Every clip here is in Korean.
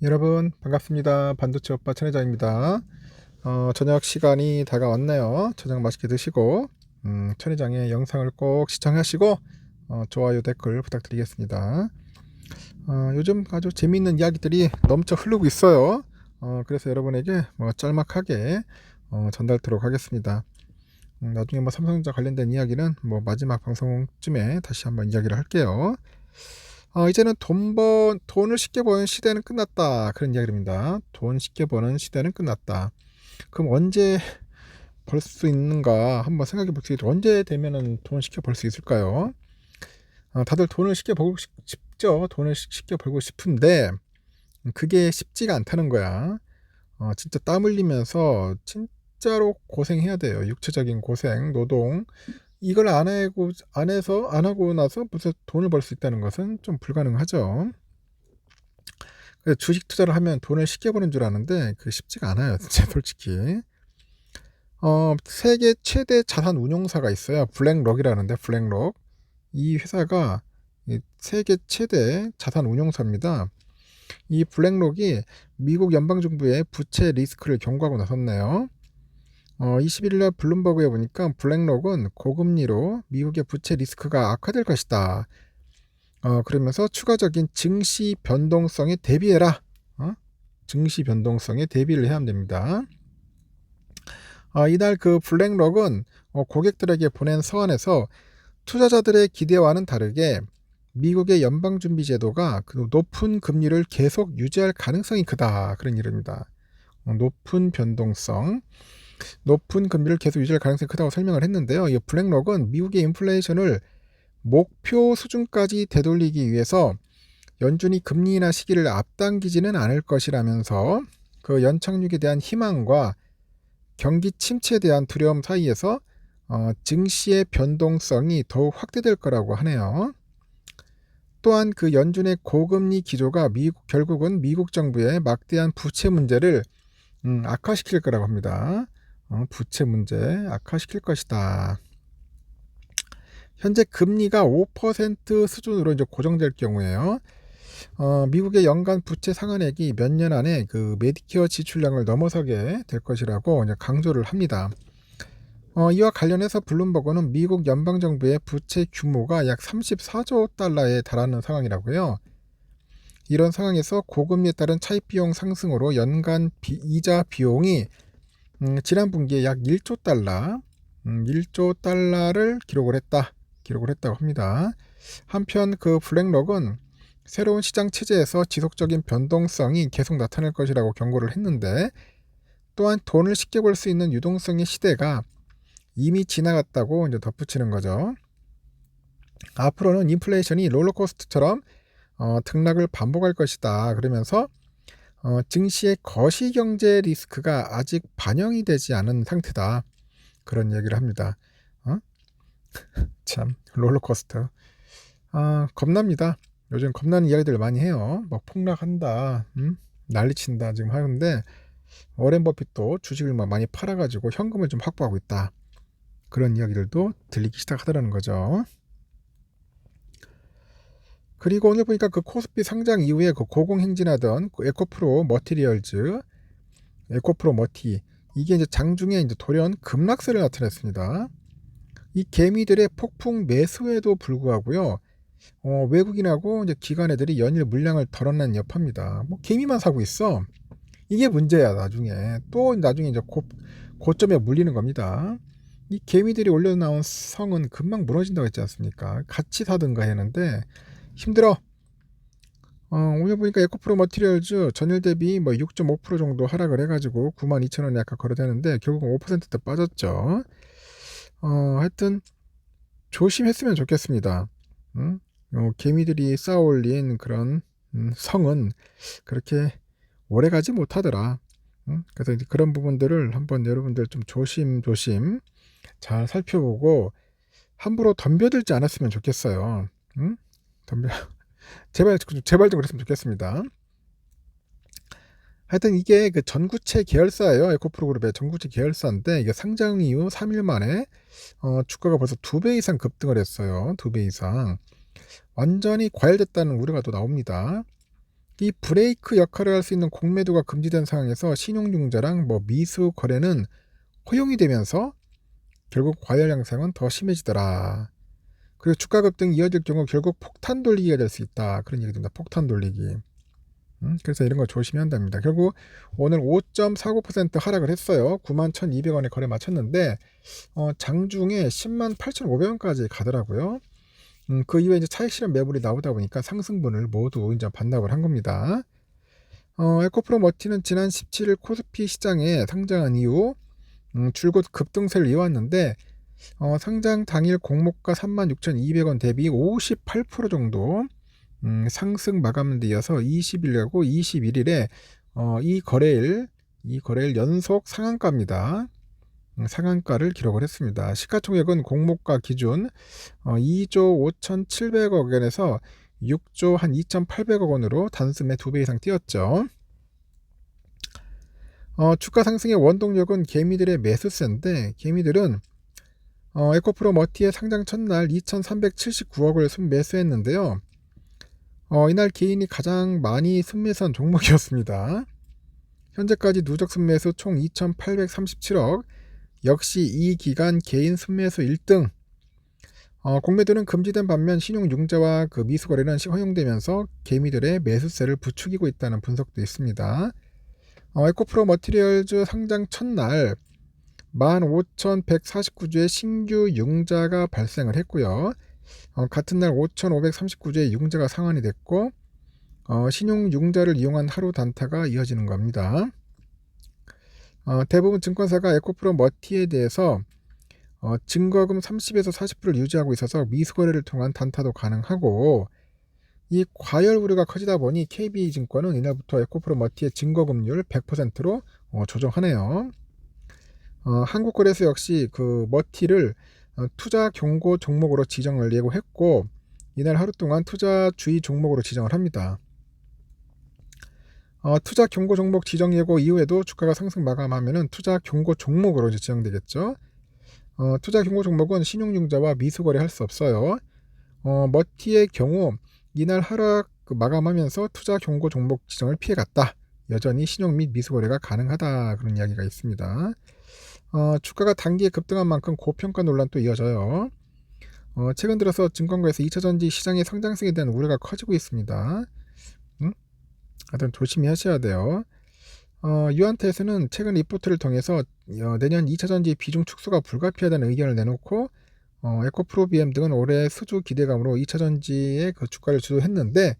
여러분 반갑습니다. 반도체 오빠 천회장입니다. 저녁 시간이 다가왔네요. 저녁 맛있게 드시고 천회장의 영상을 꼭 시청하시고 좋아요 댓글 부탁드리겠습니다. 요즘 아주 재미있는 이야기들이 넘쳐 흐르고 있어요. 그래서 여러분에게 짤막하게 전달토록 하겠습니다. 나중에 삼성전자 관련된 이야기는 마지막 방송쯤에 다시 한번 이야기를 할게요. 이제는 돈을 쉽게 버는 시대는 끝났다. 그런 이야기입니다. 돈 쉽게 버는 시대는 끝났다. 그럼 언제 벌 수 있는가 한번 생각해 볼게요. 언제 되면은 돈 쉽게 벌 수 있을까요? 다들 돈을 쉽게 벌고 싶죠. 돈을 쉽게 벌고 싶은데 그게 쉽지가 않다는 거야. 진짜 땀 흘리면서 진짜로 고생해야 돼요. 육체적인 고생, 노동. 이걸 안 하고 나서 무슨 돈을 벌 수 있다는 것은 좀 불가능하죠. 그래서 주식 투자를 하면 돈을 쉽게 버는 줄 아는데 그 쉽지가 않아요, 진짜 솔직히. 세계 최대 자산 운용사가 있어요. 블랙록이라는데 블랙록. 이 회사가 세계 최대 자산 운용사입니다. 이 블랙록이 미국 연방정부의 부채 리스크를 경고하고 나섰네요. 21일 날 블룸버그에 보니까 블랙록은 고금리로 미국의 부채 리스크가 악화될 것이다. 그러면서 추가적인 증시 변동성에 대비해라. 증시 변동성에 대비를 해야 됩니다. 이날 그 블랙록은 고객들에게 보낸 서한에서 투자자들의 기대와는 다르게 미국의 연방준비제도가 그 높은 금리를 계속 유지할 가능성이 크다. 그런 이름입니다. 높은 변동성, 높은 금리를 계속 유지할 가능성이 크다고 설명을 했는데요. 이 블랙록은 미국의 인플레이션을 목표 수준까지 되돌리기 위해서 연준이 금리 인하 시기를 앞당기지는 않을 것이라면서 그 연착륙에 대한 희망과 경기 침체에 대한 두려움 사이에서 증시의 변동성이 더욱 확대될 거라고 하네요. 또한 그 연준의 고금리 기조가 결국은 미국 정부의 막대한 부채 문제를 악화시킬 거라고 합니다. 부채 문제 악화시킬 것이다. 현재 금리가 5% 수준으로 이제 고정될 경우에요. 미국의 연간 부채 상환액이 몇 년 안에 그 메디케어 지출량을 넘어서게 될 것이라고 이제 강조를 합니다. 이와 관련해서 블룸버그는 미국 연방정부의 부채 규모가 약 34조 달러에 달하는 상황이라고요. 이런 상황에서 고금리에 따른 차입비용 상승으로 연간 이자 비용이 지난 분기에 약 1조 달러, 1조 달러를 기록을 했다고 합니다. 한편 그 블랙록은 새로운 시장 체제에서 지속적인 변동성이 계속 나타날 것이라고 경고를 했는데, 또한 돈을 쉽게 벌 수 있는 유동성의 시대가 이미 지나갔다고 이제 덧붙이는 거죠. 앞으로는 인플레이션이 롤러코스터처럼 등락을 반복할 것이다. 그러면서 증시의 거시경제 리스크가 아직 반영이 되지 않은 상태다. 그런 얘기를 합니다. 참 롤러코스터. 겁납니다. 요즘 겁나는 이야기들 많이 해요. 막 폭락한다, 난리친다 지금 하는데 워렌 버핏도 주식을 막 많이 팔아가지고 현금을 좀 확보하고 있다. 그런 이야기들도 들리기 시작하더라는 거죠. 그리고 오늘 보니까 그 코스피 상장 이후에 그 고공행진하던 그 에코프로 머티 이게 이제 장중에 이제 돌연 급락세를 나타냈습니다. 이 개미들의 폭풍 매수에도 불구하고요. 외국인하고 이제 기관 애들이 연일 물량을 덜어낸 여파입니다. 개미만 사고 있어. 이게 문제야. 나중에 이제 고점에 물리는 겁니다. 이 개미들이 올려 나온 성은 금방 무너진다고 했지 않습니까? 같이 사든가 했는데 힘들어. 오늘 보니까 에코프로 머티리얼즈 전일 대비 6.5% 정도 하락을 해가지고 92,000원에 약간 거래되는데 결국 5%대 빠졌죠. 하여튼 조심했으면 좋겠습니다. 개미들이 쌓아올린 그런 성은 그렇게 오래 가지 못하더라. 그래서 이제 그런 부분들을 한번 여러분들 좀 조심조심 잘 살펴보고 함부로 덤벼들지 않았으면 좋겠어요. 덤벼 제발 좀 그랬으면 좋겠습니다. 하여튼 이게 그 전구체 계열사예요. 에코프로그룹의 전구체 계열사인데 이게 상장 이후 3일 만에 주가가 벌써 2배 이상 급등을 했어요. 2배 이상. 완전히 과열됐다는 우려가 또 나옵니다. 이 브레이크 역할을 할 수 있는 공매도가 금지된 상황에서 신용융자랑 미수 거래는 허용이 되면서 결국 과열 양상은 더 심해지더라. 그리고 주가 급등이 이어질 경우 결국 폭탄 돌리기가 될 수 있다. 그런 얘기 듭니다. 폭탄 돌리기. 그래서 이런 거 조심해야 한답니다. 결국 오늘 5.49% 하락을 했어요. 91,200원에 거래 마쳤는데 장중에 108,500원까지 가더라고요. 그 이후에 이제 차익 실현 매물이 나오다 보니까 상승분을 모두 이제 반납을 한 겁니다. 에코프로 머티는 지난 17일 코스피 시장에 상장한 이후 줄곧 급등세를 이어왔는데 상장 당일 공모가 36,200원 대비 58% 정도 상승 마감을 이어서 20일하고 21일에 이 거래일 연속 상한가입니다. 상한가를 기록을 했습니다. 시가총액은 공모가 기준 2조 5,700억 원에서 6조 한 2,800억 원으로 단숨에 2배 이상 뛰었죠. 주가 상승의 원동력은 개미들의 매수세인데 개미들은 에코프로 머티의 상장 첫날 2,379억을 순매수했는데요. 이날 개인이 가장 많이 순매수한 종목이었습니다. 현재까지 누적 순매수 총 2,837억, 역시 이 기간 개인 순매수 1등. 공매도는 금지된 반면 신용융자와 그 미수거래는 허용되면서 개미들의 매수세를 부추기고 있다는 분석도 있습니다. 에코프로 머티리얼즈 상장 첫날 15,149주의 신규 융자가 발생을 했고요. 같은 날 5,539주의 융자가 상환이 됐고 신용융자를 이용한 하루 단타가 이어지는 겁니다. 대부분 증권사가 에코프로 머티에 대해서 증거금 30에서 40%를 유지하고 있어서 미수거래를 통한 단타도 가능하고 이 과열 우려가 커지다 보니 KB증권은 이날부터 에코프로 머티의 증거금률 100%로 조정하네요. 한국거래소 역시 그 머티를 투자 경고 종목으로 지정을 예고했고 이날 하루 동안 투자 주의 종목으로 지정을 합니다. 투자 경고 종목 지정 예고 이후에도 주가가 상승 마감하면은 투자 경고 종목으로 이제 지정되겠죠. 투자 경고 종목은 신용융자와 미수거래 할 수 없어요. 머티의 경우 이날 하락 마감하면서 투자 경고 종목 지정을 피해갔다. 여전히 신용 및 미수거래가 가능하다. 그런 이야기가 있습니다. 주가가 단기에 급등한 만큼 고평가 논란도 이어져요. 최근 들어서 증권가에서 2차전지 시장의 성장성에 대한 우려가 커지고 있습니다. 하여튼 조심히 하셔야 돼요. 유한테에서는 최근 리포트를 통해서 내년 2차전지 비중 축소가 불가피하다는 의견을 내놓고 에코프로 BM 등은 올해 수주 기대감으로 2차전지의 그 주가를 주도했는데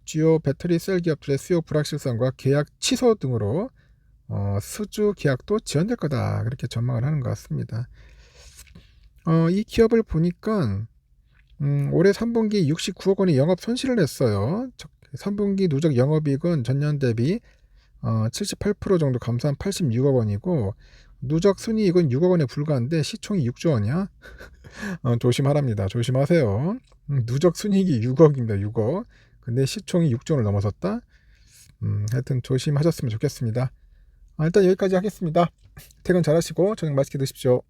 주요 배터리 셀 기업들의 수요 불확실성과 계약 취소 등으로 수주 계약도 지연될 거다 그렇게 전망을 하는 것 같습니다. 이 기업을 보니까 올해 3분기 69억 원의 영업 손실을 냈어요. 3분기 누적 영업이익은 전년 대비 78% 정도 감소한 86억 원이고 누적 순이익은 6억 원에 불과한데 시총이 6조 원이야. 조심하랍니다. 조심하세요. 누적 순이익이 6억입니다. 6억. 근데 시총이 6조 원을 넘어섰다. 하여튼 조심하셨으면 좋겠습니다. 일단 여기까지 하겠습니다. 퇴근 잘하시고 저녁 맛있게 드십시오.